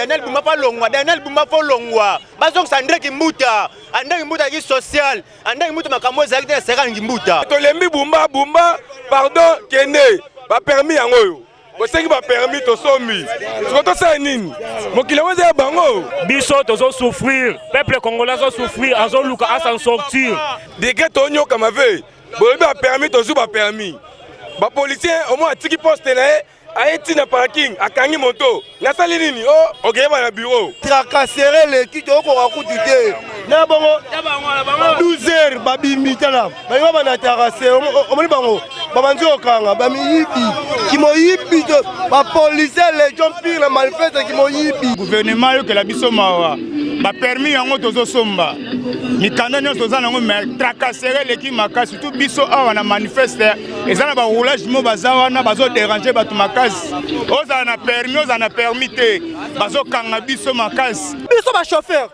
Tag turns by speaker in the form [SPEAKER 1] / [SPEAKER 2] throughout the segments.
[SPEAKER 1] Daniel Bumba pas longwa, Daniel Bumba pas longwa. Bazong Sandre Kimbuta, André Kimbuta qui social, André Kimbuta makambo zaki de sera Kimbuta.
[SPEAKER 2] To lembi Bumba pardon kende ba permis yango. Bo sengi ba permis to somi. Soto sa nini? Mokile weze bango.
[SPEAKER 3] Biso tozo souffrir, peuple congolais zo souffrir, azo luka à s'en sortir.
[SPEAKER 2] Décret tonyo kamave. Bo ba permis to ba permis. Ba policier au moins tiki poste na Aïti na parking, à Kangi Moto, na salinini, oh, ok, va na bureau.
[SPEAKER 4] Tracasserer l'équipe, on va coûter. Na bango, 12 heures, babi mitala. Bayo ba na tracasser, on moni bango. Babanzi okanga, ba miyibi, ki mo yibi, ba policier les gens pire la malfaite ki mo yibi.
[SPEAKER 5] Gouvernement yo que la biso mawa. Ba permis yango tozo somba. Mikanda nyo toza nango mais tracasserer l'équipe makasi surtout biso awa na manifeste. Ezana ba roulage mo bazawa na bazo déranger batu makasi. Oza na permis te. Bazo kanga biso makasi.
[SPEAKER 4] Biso ba chauffeur.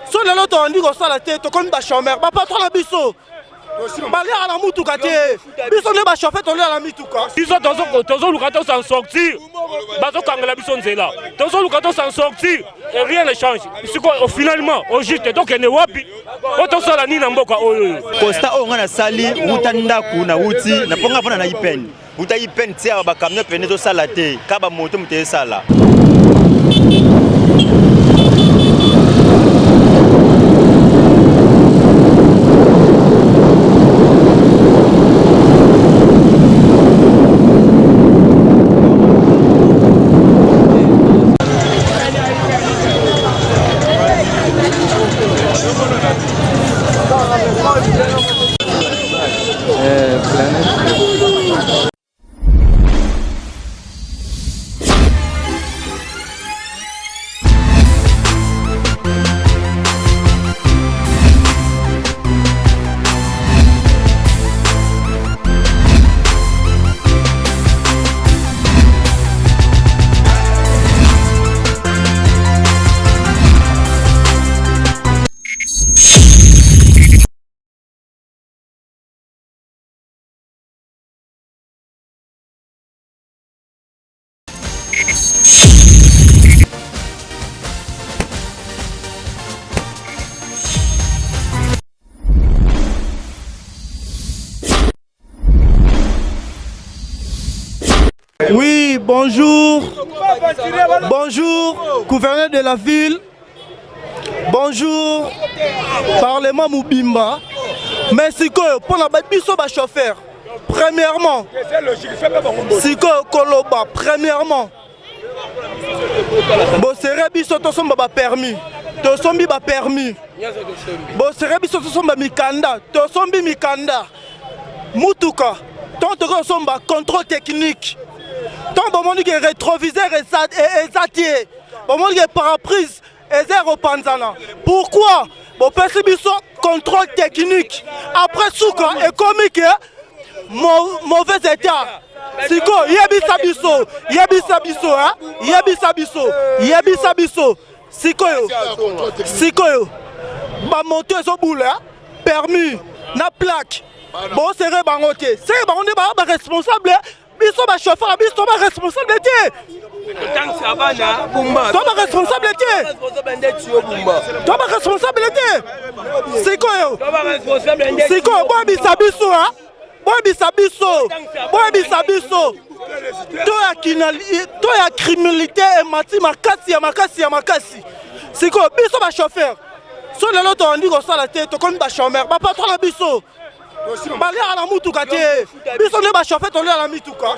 [SPEAKER 4] So lelo to andi ko sala te to comme ba chômeur, ba patron na biso. Bali ala mutuka te. Biso ne ba chauffeur to la mituka.
[SPEAKER 3] Biso tozo luka to s'en sortir. Bazo kanga la biso nzela. Tozo luka to s'en sortir. Et rien ne change. Finalement, au juste, donc il y a wapi. Autant ça la ni namboka oyo.
[SPEAKER 1] Costa o ngana sali utanda kuna uti na ponga pona na ipen. Uta ipen tia ba camion pene to sala te. Kaba moto mute sala.
[SPEAKER 4] Oui, bonjour. Bonjour, gouverneur de la ville. Bonjour, Parlement Moubimba. Merci pour la biso ba chauffeur. Premièrement, Siko Koloba, premièrement. Bon, c'est biso to somba ba permis. To sombi ba permis. Bon, c'est biso to somba mikanda. To sombi mikanda. Mutuka. Tant que somba contrôle technique. Tant bon monde qui est rétroviseur et satié. Bon monde qui est paraprise et zéro panzana. Pourquoi? Bon percebiso contrôle technique. Après souka et comique mauvais état. Siko yebisabiso, yebisabiso hein, yebisabiso. Siko yo. Ba monter so boule permis na plaque. Bon c'est bangoté. C'est bangoté ba responsable. Biso ba chauffeur, biso ba responsabilité. Toi ma responsabilité. Toi ma responsabilité. C'est quoi yo? C'est quoi? Moi bisabiso hein? Moi bisabiso. Toi ya criminalité et mati makasi. C'est quoi? Biso ba chauffeur. So lelo to andi ko sala te to comme ba chômeur, ba patron na biso. Bali ala mutuka te. Biso ne ba chauffeur to la mituka.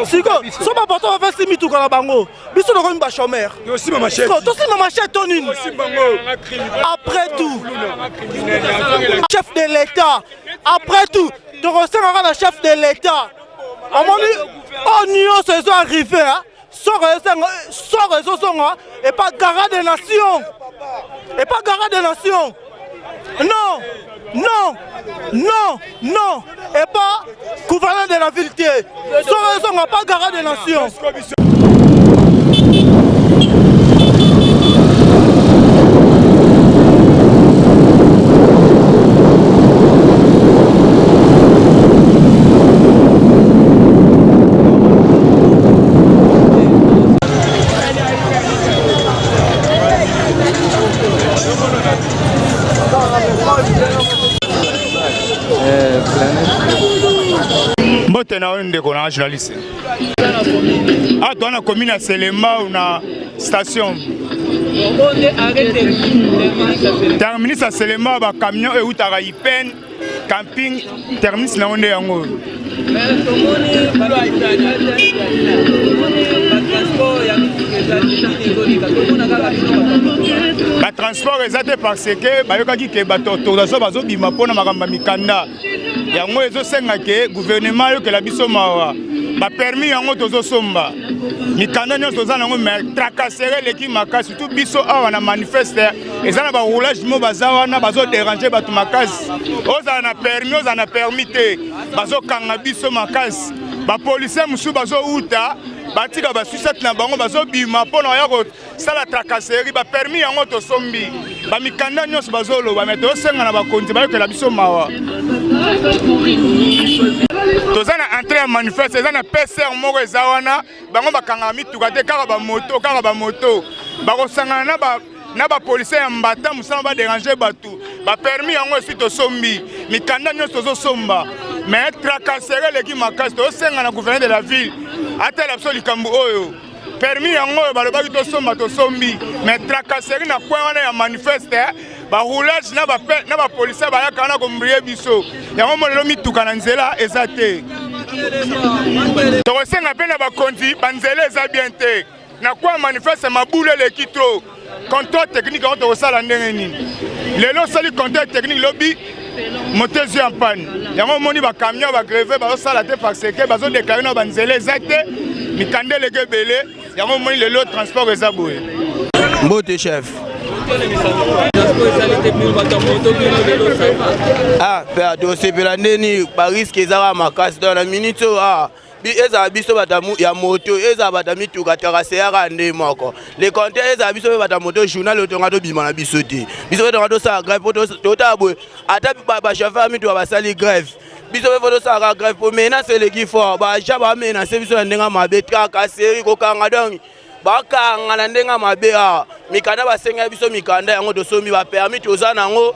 [SPEAKER 4] Siko, so ba porto va faire mituka la bango. Biso no ko ba chômeur. Yo si ma machette. To si ma machette tonine. Après tout, chef de l'État. Après tout, tu ressens le chef de l'État. On m'a dit, oh Nio se sont arrivés, hein. Sans raison, et pas garant des nations. Non, et pas gouverneur de la ville. Sans raison, pas garant des nations.
[SPEAKER 5] mbote na onde ko na journaliste. Ah toi na commune à Selemba ou na station. Terminus à Selemba ba camion et outara ipen camping terminus na onde yango. Ba transport ezate parce que bayokaki ke bato tozaso bazobima pona makamba mikanda yango ezosenga ke gouvernement yokela biso mawa ba permis yango tozosomba mikanda nyonso toza nango mais tracasserie leki makasi surtout biso awa na manifeste ezana ba roulage mo baza wana bazo déranger bato makasi ozana na permis te bazokanga biso makasi ba policier musu bazo uta batika ba suicide na bango bazo bima pona ya ko sala tracasserie ba permis yango to sombi ba mikanda nyonso bazo loba mais to senga na ba konti ba yokela biso mawa toza na entrée ya manifeste eza na PCR moko eza wana bango bakanga mituka te kaka ba moto bakosangana na ba policier ya mbata musana ba déranger batu ba permis yango esi to sombi mikanda nyonso tozo somba mais tracasserie leki makasi to senga na gouverneur de la ville atela biso likambo oyo permis yango balobaki to sombi mais tracasserie na coin wana ya manifeste ba roulage na ba policier bayaka na kombrie biso yango molelo mituka na nzela eza te tokosenga mpe na bakonzi banzela eza bien te na kwa manifeste mabulu eleki tro contrôle technique yango tokosala ndenge nini lelo osali contrôle technique lobi moteur en panne yango omoni bacamion bagreve bazosala te parce que bazodéclare na banzela eza te mikanda eleki ebele yango omoni lelo transport eza boye
[SPEAKER 6] mbote chef pe tosepela ndeni bariske ezaka makasi to na minute ezala biso bata ya moto ezala bata mituka tracasseaka nde moko le compteur ezala biso mpe bata moto journal otonga tobima na biso te biso mpe tonga tosala grève po totala boye ata bachauffeur mituka basali grève biso mpe fo tosalaka grève po menace eleki fort baja bamenase biso na ndenge mabe tracasserie kokanga donc bakanga na ndenge mabe mikanda basenga biso mikanda yango tosombi bapermis toza nango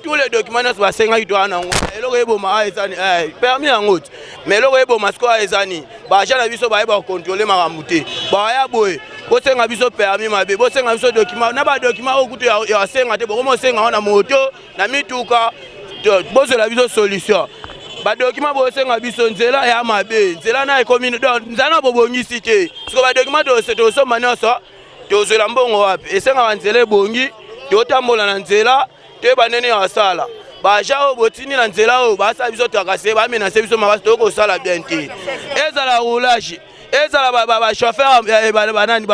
[SPEAKER 6] tous les documents nyonso basengaki toza nango eloko eboma ezani permis yango te mais eloko eboma sikoyo ezani baja na biso bayeba kocontrôle makambo te baya boye bosenga biso permis mabe bosenga biso document na badocument oyo kutu ya senga te bokomosenga ngo na moto na mituka bozela biso solution badokima bosenga biso nzela ya mabe nzela na ekomi nzela na bobongisi te siko badokima tosomba nyonso tozela mbongo wapi esenga banzela ebongi totambola na nzela toyeba ndenge ya sala baja oyo botini na nzela oyo basala biso tracasserie bamenase biso makasi tokosala bien te ezala roulage ezala bachauffeur banani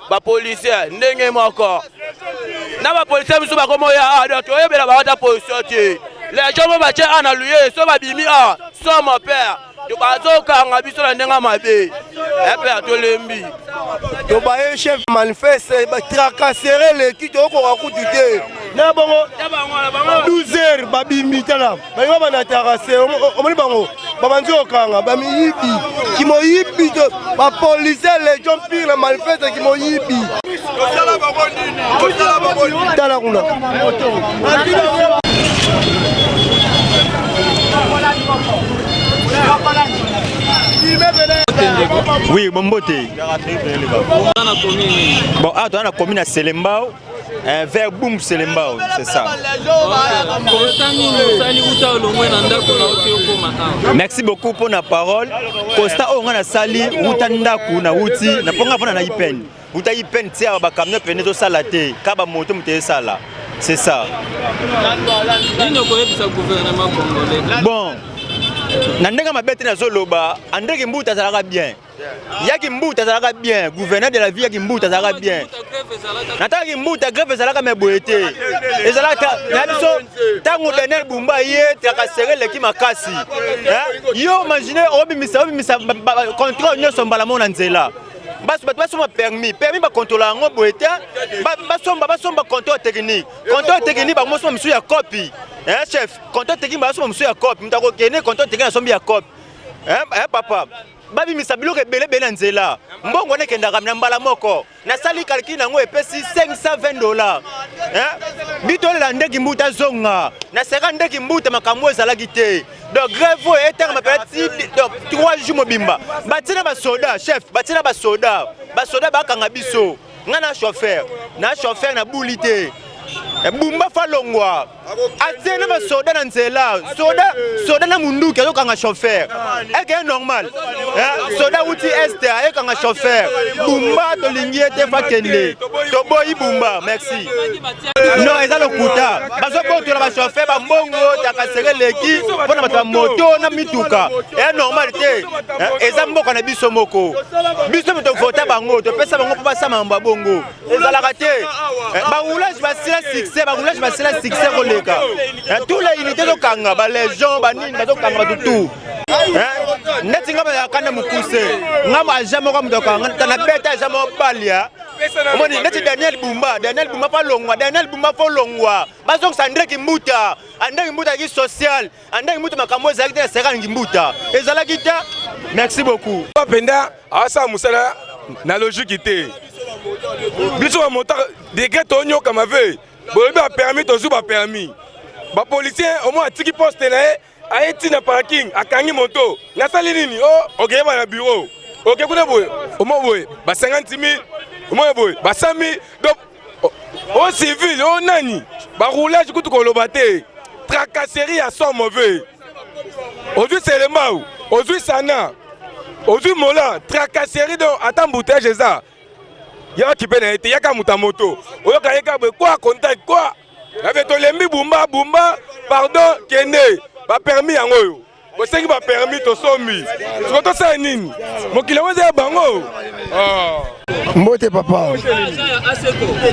[SPEAKER 6] bapolisier ndenge moko na bapolisier biso bakomoya toyebela bakata position te les gens vont battre en alloué, so babimi so mon père. Tu bazo kanga biso na ndenga mabe. Père to lembi.
[SPEAKER 7] To baye chef manifeste ba tracasserer les qui to ko rakutite. Na bango 12h babimi tala. Ba ba na tracasser omoni bango. Babanzi okanga ba miyibi. Ki moyibi to ba policier les gens pire la manifeste ki moyibi. Tosala bango nini? Tosala bango nini? Tala kuna.
[SPEAKER 1] Oui, bon beauté. Bon, ah, toi, on a commune à Selembao, vers Boum Selembao, c'est ça. Merci beaucoup pour la parole. Costa, on a sali, Outanda, Kuna, Outi, n'a pas encore na ipen. Outa ipen, tiens, on va camion penezo salate, kaba moto mte sala. C'est ça. Bon. Nandega mabete na zoloba, andeki mbuta zalaka bien. Yaki mbuta zalaka bien, gouverneur de la ville yaki mbuta zalaka bien. Nataki mbuta grève zalaka meboete. Ezalaka nabiso tango Daniel Bumba ye tracasserer leki makasi. Yo imaginer obimisa contrôle nyoso mbala mona nzela. Basomba permis ba contrôler ngo boete. Basomba contrôle technique. Contrôle technique ba mosoma misu ya copie. Chef, contrôle technique ba mosoma misu ya copie. Mutako kene contrôle technique asombi ya copie. Papa. babimisa biloko ebele na nzela mbongo nekendaka na mbala moko nasali calcul nango epesi $520 bitolela ndeki mbuta zonga na seka ndeki mbuta makambo ezalaki te donc grève etanga mapelati donc 3 jours mobimba batina basoda chef batina basoda bakanga biso nga na chauffeur na buli te bumba falongwa atena basoda na nzela soda na munduki azokanga chauffeur eke normal soda uti este ayekanga chauffeur bumba tolingi ete fakende toboyi bumba merci non eza lokuta bazobotola bachauffeur bambongo takasere leki mpona bato bamoto na mituka e normal te eza mboka na biso moko biso mpe tovota bango topesa bango mpo basama mambo ya bongo ezalaka te baroulage basila succès koleka tous les unités zokanga balégion banini bazokanga batutu neti nga bayakana mokuse nga maja moko mutokanga tana beta aja moko balia omoni neti Daniel Bumba falongwa bazokisa Andreki Mbuta ki social Andreki Mbuta makambo ezalaki te na sekangi Mbuta ezalaki te merci beaucoup
[SPEAKER 2] penda asa musala na logique te biso ba monta décret tonyoka mave bolobi ba permis tozu ba permis ba policier au moins atiki poste na aeti na parking akangi moto nasali nini okeyeba na bureau okekuna boye au moins boye ba 50,000 au moins boye ba 100,000 donc au civil au nani ba roulage kutu koloba te tracasserie à son mauvais aujourd'hui c'est le mau aujourd'hui sana aujourd'hui mola tracasserie donc attends bouteille ça ya ki pena ete yaka mutamoto oyoka yeka be quoi contact quoi avec to lembi bumba pardon kende ba permis yango yo bo sengi ba permis to somi soto sa nini mokile weze bango
[SPEAKER 7] mbote papa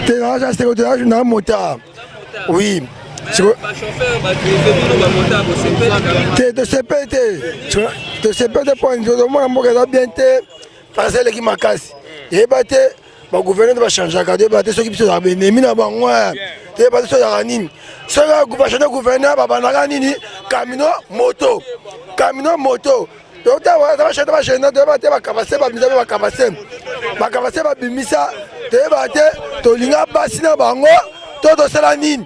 [SPEAKER 7] te na aseko te na mota oui de CPT point de moi mboka bien te parce que qui makasi et baté ba gouvernement va changer ka de baté ceux qui sont ennemi na bango te baté so ya nini so ga gouvernement gouverneur ba banaka nini camion moto donc ta va changer de baté ba kapase ba bimisa te baté to linga basi na bango to sala nini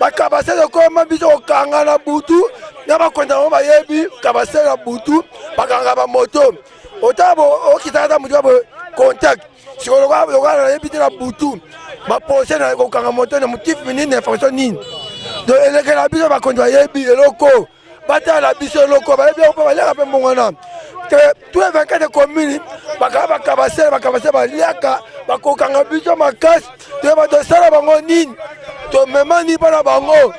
[SPEAKER 7] bakabase de koma biso kanga na butu na bakonda mo bayebi kabase na butu bakanga ba moto otabo okitata mutu ba contact sikolo kwa lokala na yebi na butu ba pose na kokanga moto na motif nini information nini do eleke na biso bakonda yebi eloko bata la biso eloko bayebi ko baleka pe mongana te tous les 24 communes bakabase baliaka bakokanga biso makasi te ba do sala bango nini to mema ni bana bango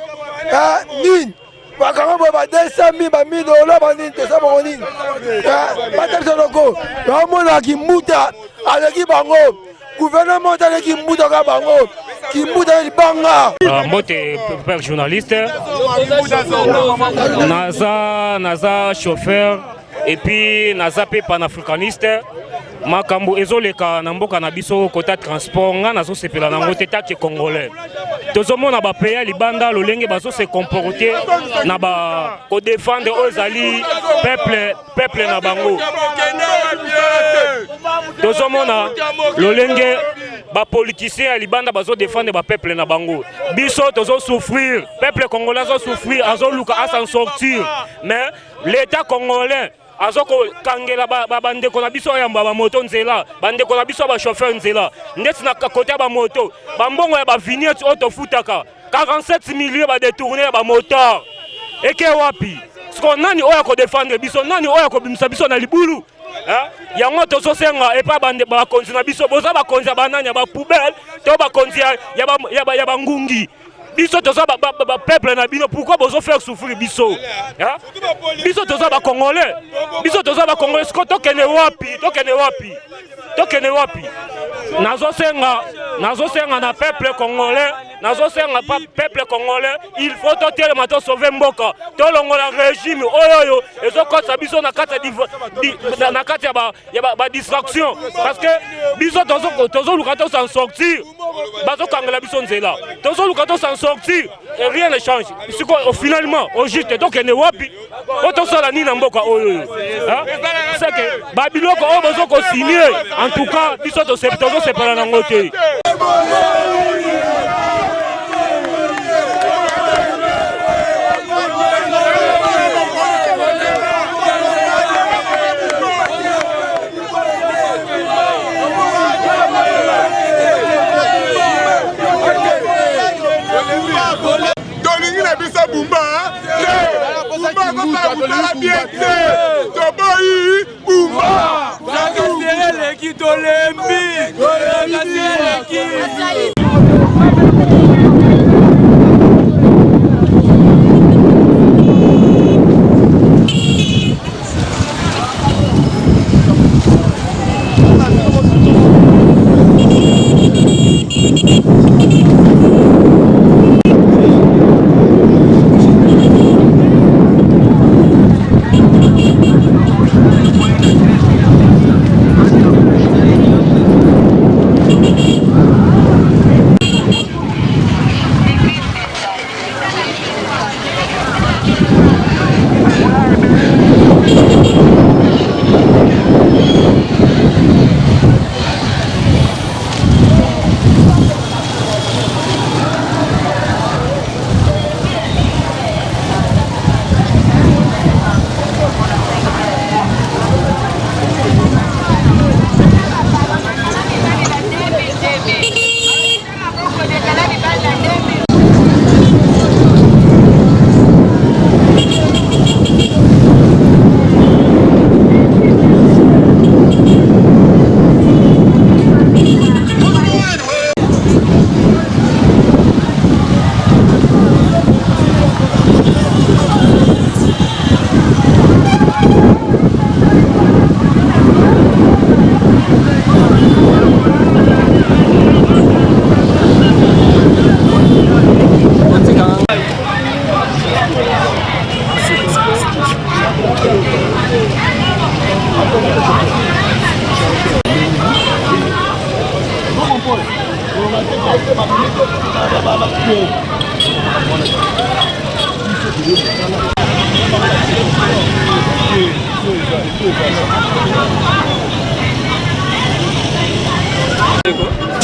[SPEAKER 7] nini bakanga bo ba 200,000 ba $1,000 ba nini to sa bango nini ba tabisa loko ba mona Kimbuta aleki bango gouvernement aleki Kimbuta ka bango Kimbuta libanga
[SPEAKER 3] mbote père journaliste naza chauffeur et puis naza pe panafricaniste makambo ezoleka na mboka na biso kota transport nga nazo sepela nango te taki congolais tozomona ba pays libanda lolenge bazo se comporter na ba ko défendre ozali peuple na bango tozomona lolenge ba politiciens libanda bazo défendre ba peuple na bango biso tozo souffrir peuple congolais zo souffrir azo luka à s'en sortir mais l'état congolais azoko kangela bandeko na biso ya ba moto nzela bandeko na biso ba chauffeur nzela ndeti na côté ba moto bambongo ya ba vignette auto futaka 47 millions ba détourner ba moteur eke wapi siko nani oya ko défendre biso nani oya ko bimisa biso na libulu yango tozo senga epa bande ba konzi na biso boza ba konzi ba nanya ba poubelle to ba konzi ya ba ngungi biso toza ba peuple na bino pourquoi bozo faire souffrir biso biso toza ba congolais siko tokene wapi nazo senga na peuple congolais il faut totel mato sauver mboka to longola régime oyo ezokosa biso na kati ya ba distraction parce que biso tozo luka to s'en sortir bazo kangela biso nzela tozo luka to s'en sortir et rien ne change finalement au juste donc ne wapi oto sala ni na mboka oyo pense que babiloko oyo bozo kosigner en tout cas biso tozosepela nango te.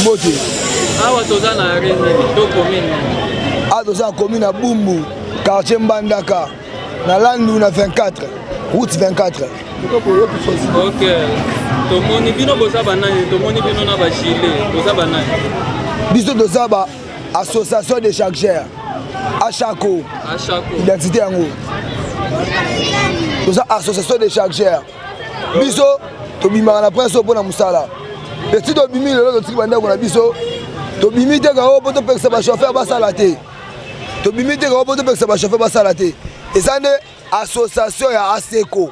[SPEAKER 8] Moti.
[SPEAKER 9] Awa toza na arène to commune.
[SPEAKER 8] Ah toza commune à Bumbu, quartier Mbandaka, na Landu na 24, route 24.
[SPEAKER 9] OK. Tomoni bino boza banani, tomoni bino na ba chile, boza banani.
[SPEAKER 8] Biso toza ba association de chargeurs. Achako. Identité yango. Toza association de chargeurs. Biso tobimaka na presse pour na musala. Petit tobimi lelo totiki bandako na biso. Tobimi te ka o poto pekisa ba chauffeur basala te. Tobimi te ka o poto pekisa ba chauffeur basala te. Eza nde association ya ASECO.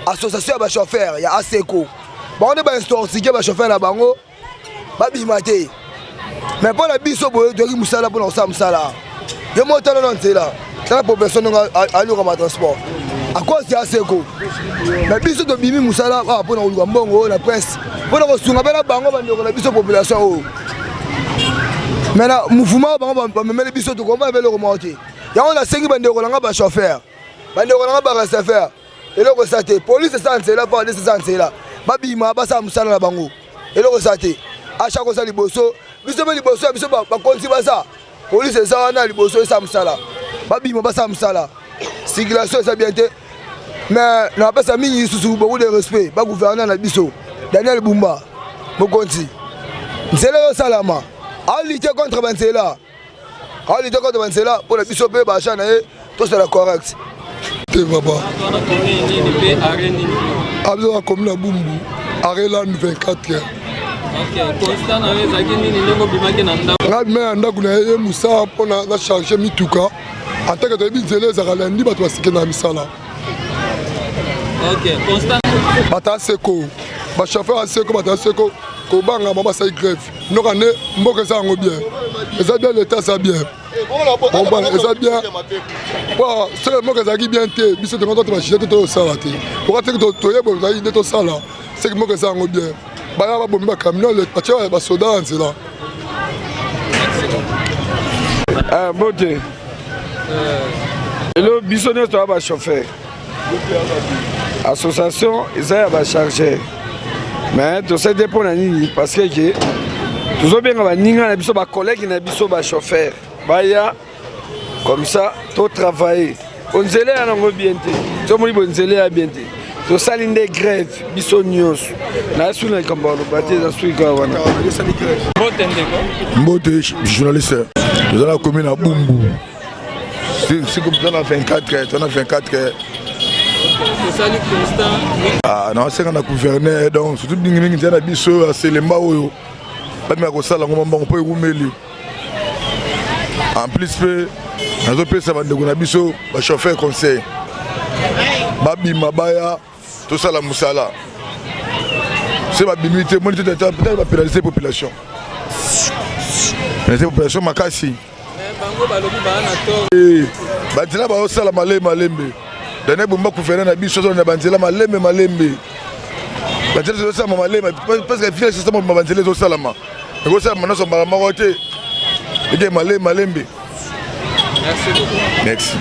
[SPEAKER 8] Association ya ba chauffeur ya ASECO. Ba on ba instruire ba chauffeur na bango. Ba bima te. Mais pour la biso boye toki musala pour na osala musala. Yo motala na nzela. Tala population nga alu ka transport. À cause de ASECO. Mais biso tobimi musala pour na oluka mbongo na presse. Pour na kosunga bela bango bandeko na biso population o. Maintenant mouvement bango ba memele biso to komba belo remonter. Ya on a 5 bandeko na ba chauffeur. Bandeko na ba chauffeur. Eloko sate police santé là pas de santé là. Ba bima ba sa musala na bango. Eloko sate. A chaque fois liboso, biso be liboso biso ba konti ba sa. Police ça na liboso sa musala. Ba bima ba sa musala. Circulation ça bien té. Mais na pas ça mingi sous beaucoup de respect. Ba gouverneur na biso. Daniel Bumba. Mo konti. Nzela salama. A lutter contre Bansela. A lutter contre Bansela pour le biso be ba chana tout c'est la correct. Te baba. Abzo comme na Bumbu. Arelan 24 heures.
[SPEAKER 9] OK, constant na ezaki nini ndeko bimaki na ndako.
[SPEAKER 8] Na bima ndako na ye musa pona na charger mituka. Ataka to binzele za kalandi bato basike na misala.
[SPEAKER 9] OK, constant.
[SPEAKER 8] Bata seko. Ba chauffeur ASECO bata seko ko banga mama sa grève. Nokane mboka za ngo bien. Eza bien l'état ça bien. Bon ba eza bien. Wa c'est mboka za ki bien té, biso te ngota ba chite to sala té. Pour que to yebo za ide to sala. C'est que mboka za ngo bien. Ba ya ba bombi ba camion le pacha ba soda nzela.
[SPEAKER 2] Bote. Hello biso ne to ba chauffeur.
[SPEAKER 10] association eza ya bachargeur mais tosede mpona nini parce que tozobenga baninga na biso bacollègue na biso bachauffeur baya comme ça totravaille onzele ya nango bien te tomoni bonzele ya bien te tosali nde grève biso nyonso nayesu na likambo aloba te eza soki kaka wana
[SPEAKER 5] mbote journaliste toza na commune ya bumbu siko toza na 24 toza na 24 nasenga na gouverneur donc surtout mingimingi ntia na biso aselemba oyo bamika kosala ngo mambango mpo ekumeli en plus mpe nazopesa bandeko na biso bachauffeur conseil babima baya tosala mosala se babimi te moni peut-être bapénaliser population makasi banzela baosala malembe dane bomba gouverneur na biso na banzela malembe banzela ezosalama malembe parce que fina système banzela ezosalama ekosalama nyonso mbala moko te eke malembe. Merci.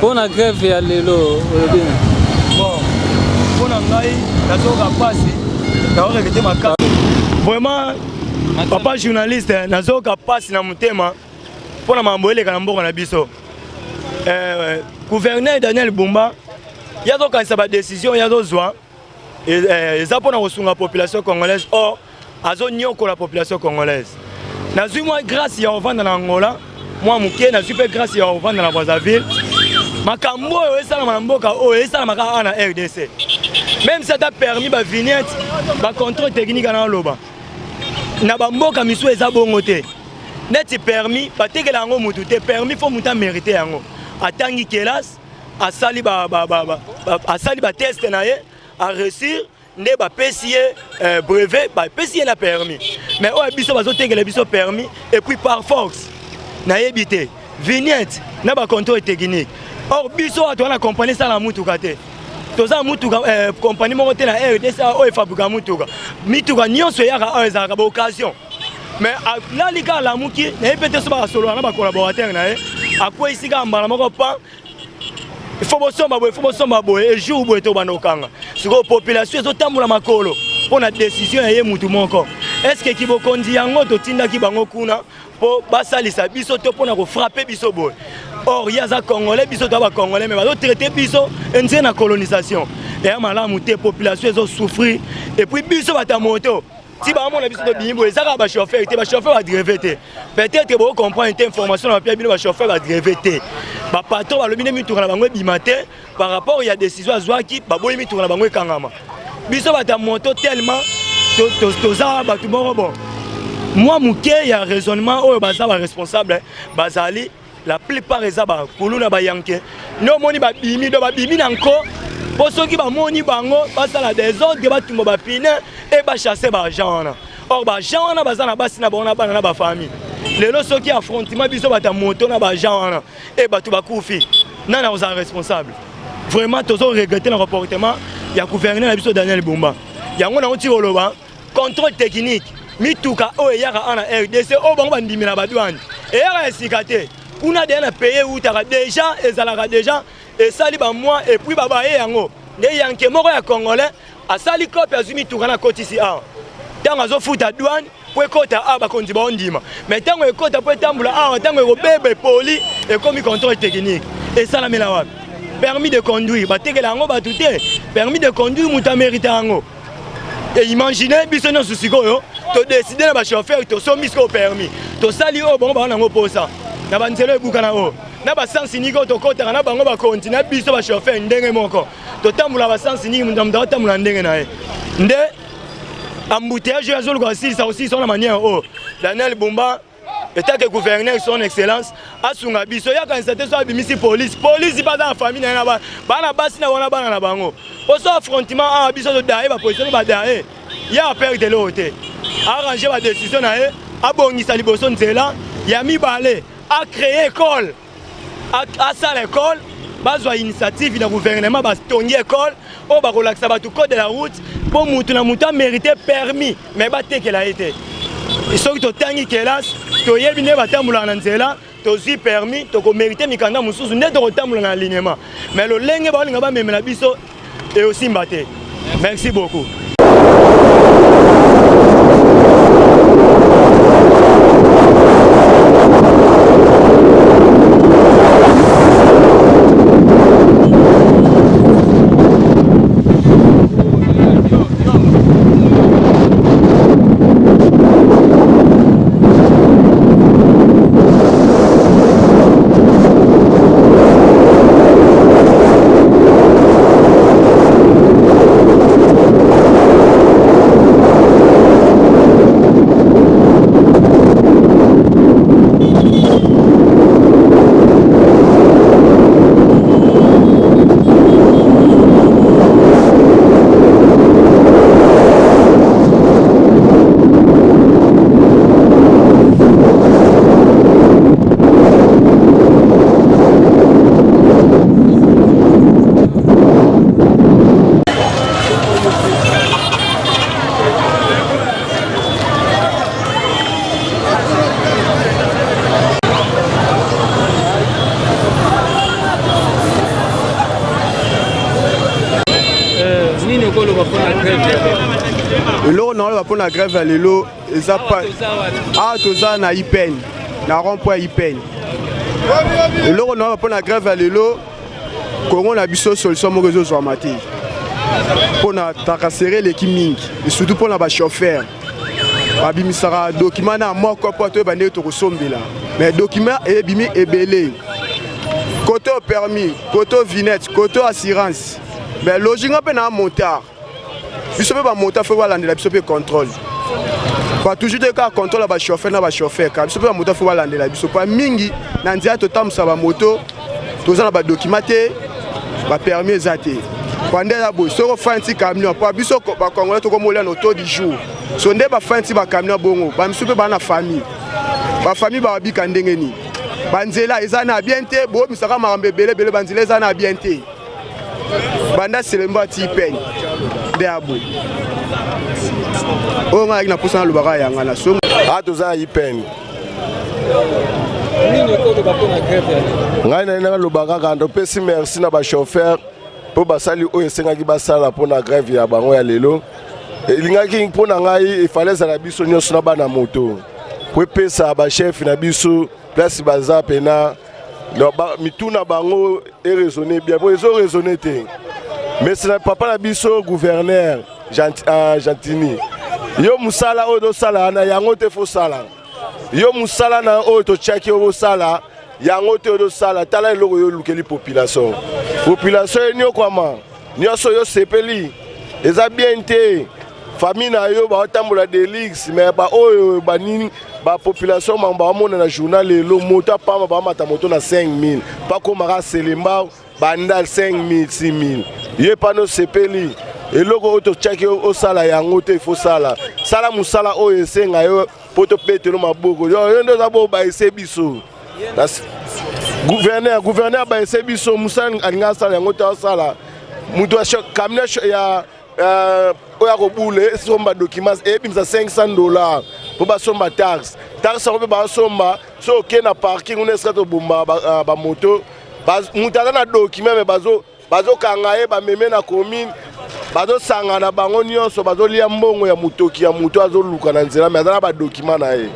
[SPEAKER 9] Pona grève ya lelo
[SPEAKER 1] bon pona ngai nazoka pasi naorekete makasi vraiment papa journaliste nazoka pasi na motema pona mambo eleka na mboka na biso gouverneur Daniel Bumba yazokanisa badécision yazozwa eza mpona kosunga population congolaise or azonyokola la population congolaise nazwi mwa grâce ya ovanda na Angola mwa moke nazwi mpe grâce ya ovanda na Brazzaville makambo oyo esalama na mboka oyo esalama kaka na RDC même si ata permis bavignette bacontrôle technique na oloba na bamboka misu eza bongo te neti permis batekela yango mutu te permis fo mutu amérite yango atangi kelasi asali bateste na ye aréussir nde bapesi ye brevet bapesi ye na permis mais oyo biso bazotekela biso permis et puis par force nayebi te vignette na bacontrôle technique. Or, biso a la compagnie ça la mutuka te. Toza mutuka compagnie moko te na RDC o fabrique mutuka. Mituka nyonso yaka ezaka ba occasion. Mais là lika la muki na epete so ba solo na ba collaborateur na ye. Akwa isika mbala moko pa. Il faut bosomba boye et jour boye to banokanga. Siko population ezotambola makolo pona décision ya ye mutu moko. Est-ce que kibokondi yango to tinda ki bango kuna po basalisa biso to pona ko frapper biso boye. Or, il y a des Congolais, ils sont Congolais, mais ils ont traité la colonisation. Et la population a souffert. Et puis, ils sont moto. Si vous avez des chauffeurs, les chauffeurs vont gréver. Peut-être que vous comprenez cette information, les chauffeurs vont gréver. Les patrons vont par rapport à la décision qui ils vont Ils sont moto tellement. Moi, il y a un raisonnement où les responsables sont la plupart des gens qui sont yanké. Nous avons bimi nanko. Pour ceux qui ont bango, basala des autres qui ont bapine et chasser les gens. Or, les gens ont des famille. Les gens qui affrontent les moto na gens et batu bakufi. Non, nous sommes responsables. Vraiment, tous ont regretté le reportement. Il y a gouverneur Daniel Bumba. Il y a un contrôle technique. Mituka o yaka ana RDC o bango bandimina badouane. Et yaka esikate. On a payé où tu as déjà, et sali ba moi, et puis baba et yango. Les Yankee moko ya Congolais, a sali copie azumi tourana côté ici. Tant azo fout à douane, pour kota a ba kondi ba ondima. Mais tant que kota pour tambula a, tant que bébé poli, et comme contrôle technique. Et ça la melawa. Permis de conduire, ba teke lango ba touté. Permis de conduire muta mérite yango. Et imaginez, bisonyo susiko yo, to décider na ba chauffeur to somis ko permis. To sali o bon ba nango pour ça. na banzelo ebukana o na basansi niki oyo tokotaka na bango bakontina biso bachauffeur ndenge moko totambola basansi niki mutu atambola ndenge na ye nde embouteillage oyo azoluka kosilisa kosilisa na manière oyo Daniel Bumba etat que gouverneur son excellence asunga biso yakanisa te so abimisi police baza na famille na ye na bana basi na bona bana na bango oso affrontement awa biso todaye bapolisier badaye ya aperdre loo te arrange badécision na ye abongisa liboso nzela ya mibale acréer école asala école bazwa initiative na gouvernement batongi école oyo bakolakisa bato code de la route mpo mutu na mutu amérite permis mais batekela ye te soki totangi kelasi toyebi nde batambulaka na nzela tozwi permis tokomérite mikanda mosusu nde tokotambola na alignement mais lolenge baolinga bamemela biso eosimba te. Merci beaucoup.
[SPEAKER 7] Pour la grève à l'élo, ils ont pas. Ah, tout ça na IPN, na rond-point IPN. Et là, on a pour la grève à l'élo, comment on a vu solution au réseau Zouamati. Pour la tracasser l'équipe Mink, et surtout pour la chauffeur. Abimisara document na mort pour toi bané to sombela. Mais document est bimi et belé. Côté permis, côté vinette, côté assurance. Mais logiquement on a montard. Biso pe ba monta faut balandela biso pe contrôle. Pas toujours de cas contrôle ba chauffeur na ba chauffeur ka biso pe ba monta faut balandela biso pa mingi na nzia to tamsa ba moto toza na ba documenté ba permis ezate. Pendant la boy soko fanti camion pa biso ba congolais to ko mola no taux du jour. So nde ba fanti ba camion bongo ba biso pe ba na famille. Ba famille ba bika ndenge ni. Banzela ezana bien te bo misaka marambe bele banzela ezana bien te. Banda selemba ti peine. Deabo. On a une pousse dans le barrage à la somme.
[SPEAKER 11] À 2 ans, il peine. Le barrage quand on peut si merci na ba chauffeur pour basali o esenga ki basala pour la grève ya bango ya lelo. Elingaki pour na ngai il fallait za biso nyonso na bana moto. Pour pesa ba chef na biso place baza pena. Mituna bango et raisonner bien. Pour ils ont raisonné te. Mais ce n'est pas la biso gouverneur Gentini. Yo musala odo sala na yango te fo sala. Yo musala na odo check yo sala yango te odo sala tala eloko yo lukeli population. Population nyo kwama. Nyoso yo sepeli. Eza bien te. Famille na yo ba tambola de lix mais ba oyo ba nini ba population mamba mona na journal le moto pa ba mata moto na 5000 pas comme ra selemba bandal 5000 6000 ye pano sepeli eloko oto check o sala yango te fo sala sala musala oyo esenga yo poto petelo maboko yo ndo za bo ba ese biso gouverneur ba ese biso musala alinga sala yango te sala muto kamne ya oya kobule somba documents et bimsa $500 pour ba somba taxe on peut ba somba so ok na parking on est bomba ba moto mutana na document mais bazo kangaye ba meme na commune bazo sanga na bango nyonso bazo lia mbongo ya mutoki ya muto azo luka na nzela mais na ba document na ye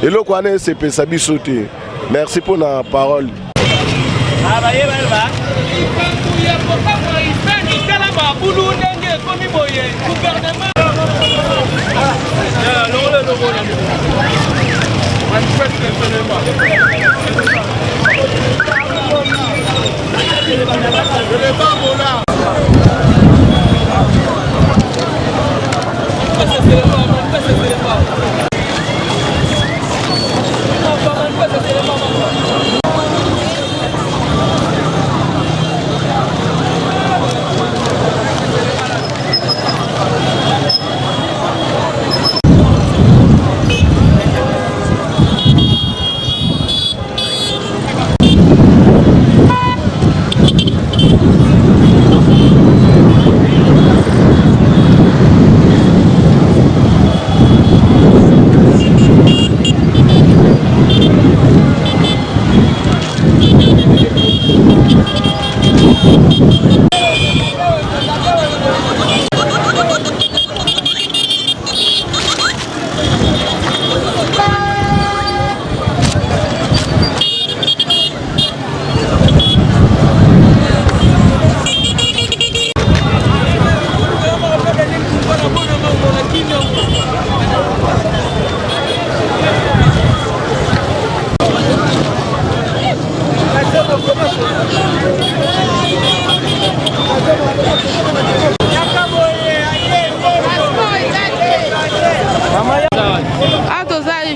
[SPEAKER 11] eloko ane se pesa biso te. Merci pour la parole.
[SPEAKER 9] Manifeste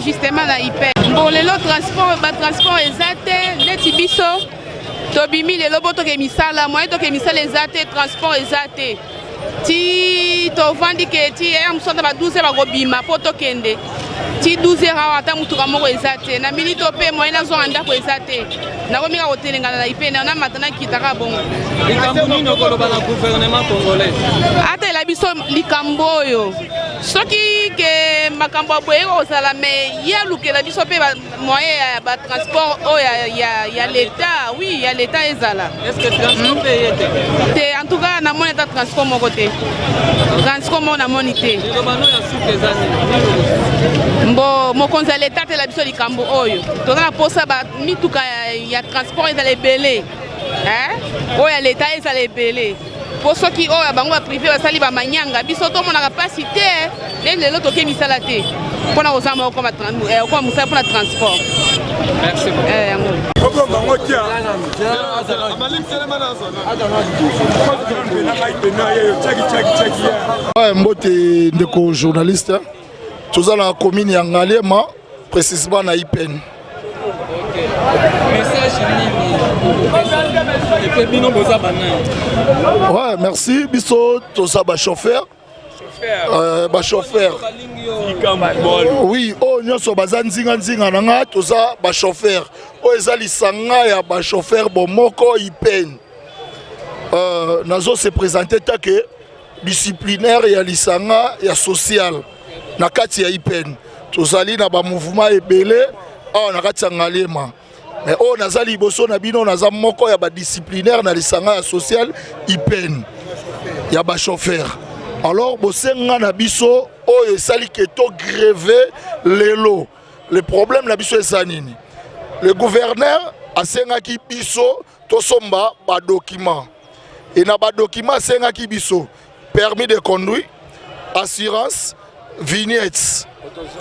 [SPEAKER 12] justement na hyper. Bon, le transport exact, neti biso. Tobimi le lobo to ke misala, moi to ke misala exact, transport exact. Ti to vandi ke ti amsonda ba 12 ba go bima poto kende. Ti 12 ha ata mutuka moko exact. Na minute pe moi na zo anda ko exact. Na ko mi ka hotelinga na hyper na matana kitaka bongo.
[SPEAKER 9] Likambo nino ko loba na gouvernement congolais.
[SPEAKER 12] Ata la biso likambo yo. Soki ke makambo boye ozala me ya lukela biso pe moyen ba transport o ya l'état, oui, ya l'état ezala.
[SPEAKER 9] Est-ce que transport payé
[SPEAKER 12] te en tout cas na moni ta transport moko te. Transport mo na moni te.
[SPEAKER 9] Lobano ya suke zani.
[SPEAKER 12] Mbo mokonzi ya l'état te la biso likambo oyo. Tona na posa ba mituka ya transport ezala ebele. O ya l'état ezala ebele. Pour ceux qui ont bango privé basali ba manyanga biso to mona capacité les loto ke misala te pona osamba ko comme musa pour le transport.
[SPEAKER 9] Merci
[SPEAKER 13] beaucoup. Mbote ndeko journaliste tous la commune ya Ngalema précisément na Ipen. Ouais, merci. Biso, tout ça, chauffeur. Chauffeur. Oui, oh, nous sommes nzinga tout ça, chauffeur. Oh, ezali sanga ya chauffeur bomoko Ipen. Nazo se présenter que disciplinaire ya lisanga ya social. Na kati ya Ipen. Tozali na ba mouvement ebele, na kati ya Ngalema. Mais on a zali boso na bino na moko ya ba disciplinaire na lisanga ya social Ipen ya ba chauffeur. Alors bosenga na biso oyo sali que to gréver lelo. Le problème na biso esanini. Le gouverneur a senga ki biso to somba ba document. Et na ba document senga ki biso permis de conduire, assurance, vignettes,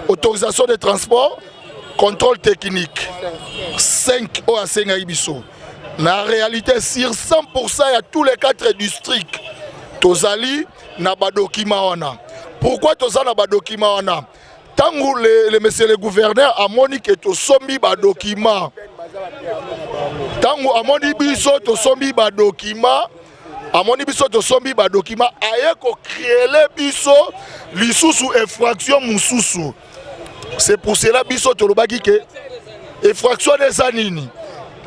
[SPEAKER 13] autorisation de transport, contrôle technique. 5 au Asenga Ibiso. La réalité, sur 100% il y a tous les 4 districts. Tozali na ba document wana. Pourquoi tozali na ba document wana? Tant que le monsieur le gouverneur a moni que to sombi ba document. Tant que amoni biso to sombi ba document. Amoni biso to sombi ba document aye ko créer biso lisusu infraction mususu. C'est pour cela biso to lobaki que effraction des anini.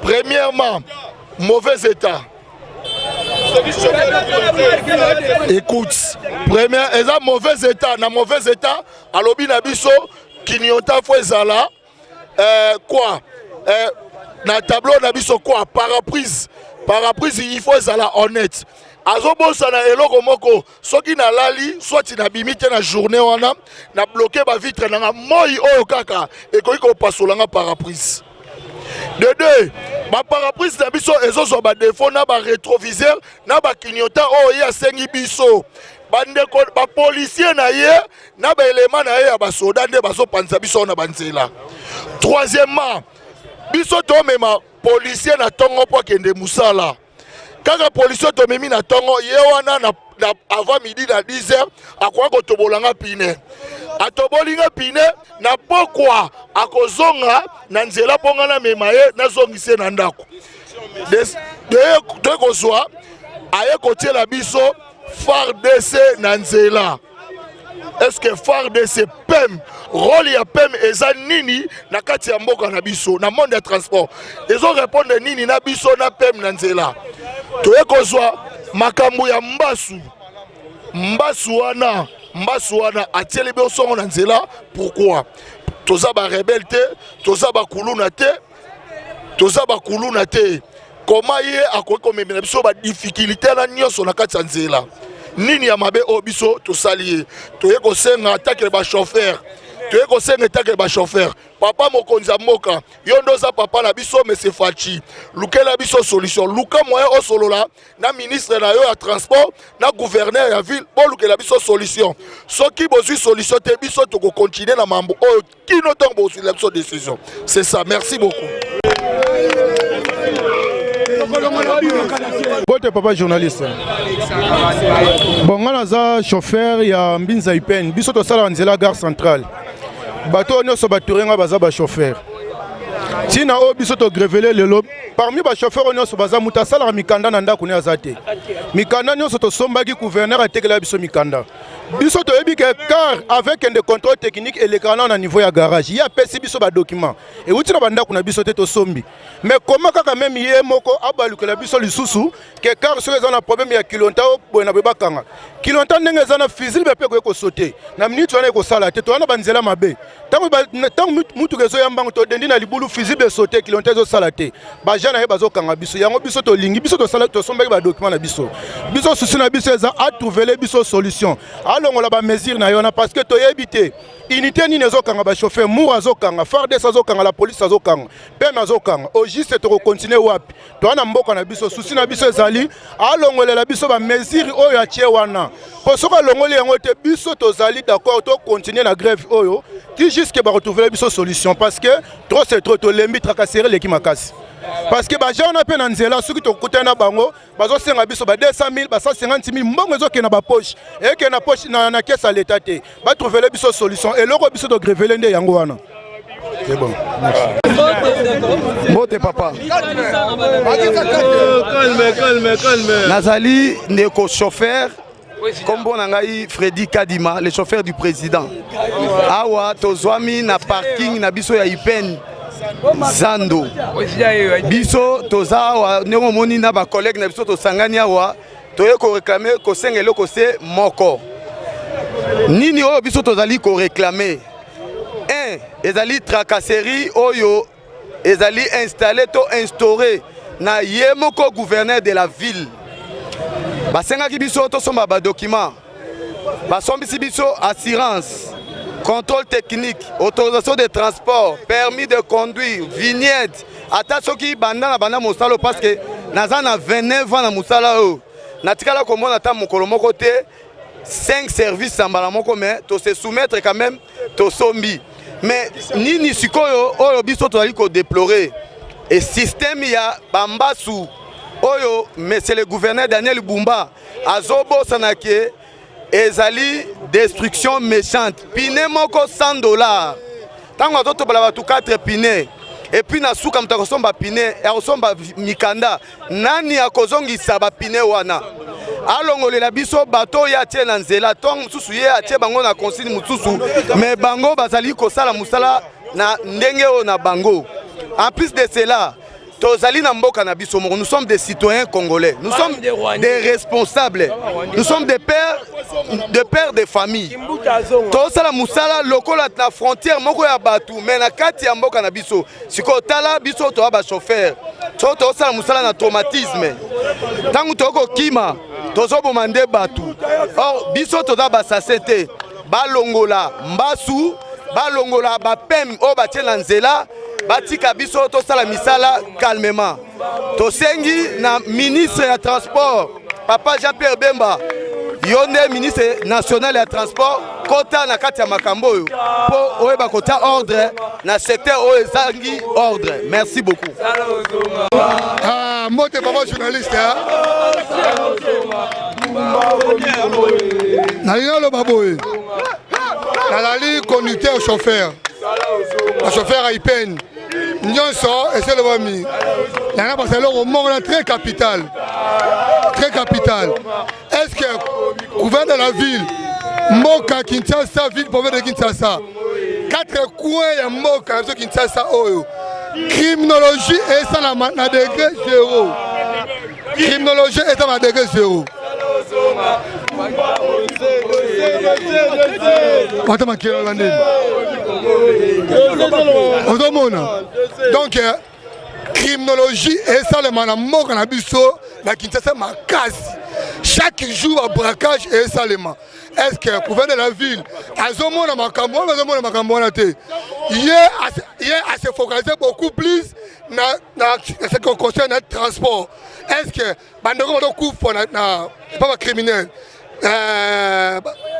[SPEAKER 13] Premièrement, mauvais état. Écoute, première, ils ont mauvais état. Dans mauvais état, à l'obi nabiso, kinyota fouezala, quoi? Dans tableau nabiso quoi? Paraprise. Paraprise, il faut être honnête. Azobo sana eloko moko soki na lali soit na bimite na journée wana na bloquer ba vitre na moi oyo kaka e ko iko pasolanga paraprise. De deux, ba paraprise na biso ezozo ba défaut na ba rétroviseur na ba kinyota oyo ya sengi biso. Bande ko ba policier na ye na ba élément na ye ya ba soda nde bazo panza biso na banzela. Troisièmement, biso to mema policier na tongo po kende musala. Kaka policier to memi na tongo yewana na avant midi na 10h akwa ko tobolanga pine. Atobolinga pine na pokwa akozonga na nzela ponga na mema ye na zongise na ndako. De kozwa aye kotiela biso FARDC na nzela. Est-ce que FARDC PEM rôle ya PEM eza nini na kati ya mboka na biso na monde ya transport? Ezo répondre nini na biso na PEM na nzela? Toye kozwa makambo ya mbasu wana atieli biso na nzela. Pourquoi? Toza ba rebelle te, toza ba kuluna te. Comment ye akoki komemela biso ba difficulté na nyonso na kati ya nzela? Nini ya mabe o biso tosali toye kosenga attaque ba chauffeur. Toye kosenga attaque ba chauffeur. Papa mokonza moka, yondoza papa na biso monsieur Fachi. Lukela biso solution. Luka moyen o solola na ministre na yo ya transport, na gouverneur ya ville, bo lukela biso solution. Soki bozui solution te biso to ko continuer na mambo o kino tong bozui la biso décision. C'est ça. Merci beaucoup.
[SPEAKER 5] Bote papa journaliste. Bon, on a chauffeur ya Mbinza Ipen. Biso to sala nzela gare centrale. Bato nyo so baturenga baza ba chauffeur. Tina o biso to grevele lelo. Parmi ba chauffeur nyo so baza muta sala mikanda na ndako ne azate. Mikanda nyo so to sombaki gouverneur atekela biso mikanda. Biso to yebi ke car avec un contrôle technique et l'écran na niveau ya garage. Ya pesi biso ba document. Et wuti na banda kuna biso te to sombi. Mais comment kaka même yé moko abalukela biso lisusu ke car so ezana problème ya kilonta o boena bebakanga. Kilonta ndenge ezana fusil be pe ko sauter. Na minute wana ko sala te to wana banzela mabe. Tangu mutu kezo yambango to dendi na libulu fusil be sauter kilonta zo sala te. Ba jana he bazo kanga biso. Yango biso to lingi biso to sala to sombaki ba document na biso. Biso susi na biso eza a trouver biso solution. Longola ba mesure na yona parce que to yebité unité ni nezo kanga ba chauffeur mou azokanga FARDC azokanga la police azokanga PEM azokanga au juste to continuer wapi to ana mboka na biso susi na biso ezali alongolela biso ba mesure oyo atie wana po soka longoli yango te biso tozali d'accord to continuer na grève oyo ti jusque ba retrouver biso solution parce que trop c'est trop to lembi tracasserie l'équipe makasi. Parce que les gens ont peine en zéla, ceux qui ont coûté un bango, ils ont 200 000, 150 000, ils ont une poche. Et qu'ils ont une poche dans la caisse à l'État. Ils vont trouver une solution. Et l'euro, ils doivent gréver l'Inde. C'est bon.
[SPEAKER 10] Mote papa.
[SPEAKER 6] Calme. Nazali, Neko chauffeur. Comme bon Freddy Kadima, le chauffeur du président. Awa, Tozwami, na parking, na biso ya Ipen. Zando biso toza wa ndeko moni na ba collègue na biso to sangania wa toye ko réclamer ko sengelo ko se moko nini o biso tozali ko réclamer ezali tracasserie oyo ezali installé to instauré na yemoko gouverneur de la ville basenga ki biso to somba ba document basombisi biso assurance contrôle technique, autorisation de transport, permis de conduire, vignette. Attention qui banda na banda musalo parce que naza na 29 ans na musala o. Na tikala ko mona ta mokolo moko te 5 services sambala moko mais to se soumettre quand même to sombi. Mais nini sikoyo oyo biso to ali ko déplorer et système ya bambasu oyo monsieur le gouverneur Daniel Bumba azobo sanake ezali destruction méchante. Pine moko $100. Tango azoto bala batu 4 pine. Et puis na suka mutako somba pine, ya somba mikanda. Nani akozongisa ba pine wana? Alongolela biso bato ya tie na nzela. Tong mususu ye atie bango na consigne mususu. Mais bango bazali kosala musala na ndenge o na bango. En plus de cela, tozali na mboka na biso, nous sommes des citoyens congolais, nous sommes des responsables, nous sommes des pères de famille. Tozala musala lokola na frontière moko ya batu, mais na kati ya mboka na biso, siko tala biso to ba chauffeur. Tozala musala na traumatisme. Tangu toko kima, tozo bomande batu. Or biso toza ba sasete, ba longola mbasu, ba longola ba PEM o ba tie na nzela. Batika biso to sala misala calmement. To sengi na ministre ya transport Papa Jean-Pierre Bemba
[SPEAKER 7] yo nde ministre national ya transport kota na kati ya makambo oyo mpo oyeba kota ordre na secteur oyo ezangi ordre. Merci beaucoup.
[SPEAKER 13] Mbote papa journaliste nalinga oloba boye nalali conducteur chauffeur na chauffeur à IPN nyonso eselobami nanga parce eloko moko na très capital. Est-ce que gouverneur de la ville mboka Kinshasa ville province de Kinshasa 4 coins ya mboka ya Kinshasa oyo criminologie est na degré 0. Criminologie est à degré 0. Donc criminologie et ça le manamo na biso na Kinshasa makasi chaque jour à braquage et salement. Est-ce que gouverneur de la ville azomona makambo na te il a se focaliser beaucoup plus na ce qui concerne le transport. Est-ce que bandeko do coup pour na pas criminel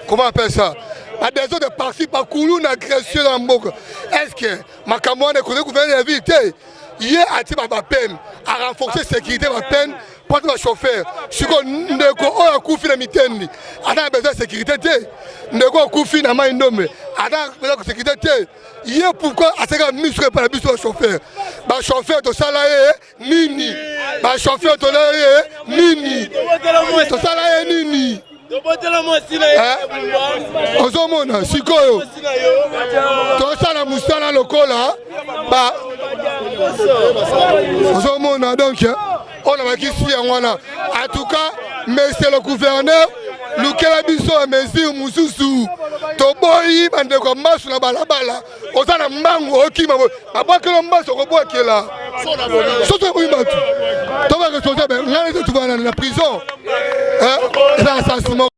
[SPEAKER 13] comment on appelle ça à des autres de parti par coulou na agression dans mboka. Est-ce que makambo na gouverneur de la ville te il a tiré ma peine à renforcer la sécurité ma peine pour le chauffeur. Si on a un coup de mitaine, on a besoin de sécurité. On a un coup de main on a besoin de sécurité. Il y a pourquoi à ce que muscle par la bus au chauffeur. Le chauffeur de salarié nini. Le chauffeur de salarié nini. De salarié nini. Ozomona sikoyo tosala musala lokola ba ozomona donc on a bakisi yanwana en tout cas monsieur le gouverneur lukela biso mesure mususu toboyi bandeko masu na balabala ozana mbangu okima babakelo mbaso kobwakela soto boyimatu toba responsable ngale tuvana na prison ça ça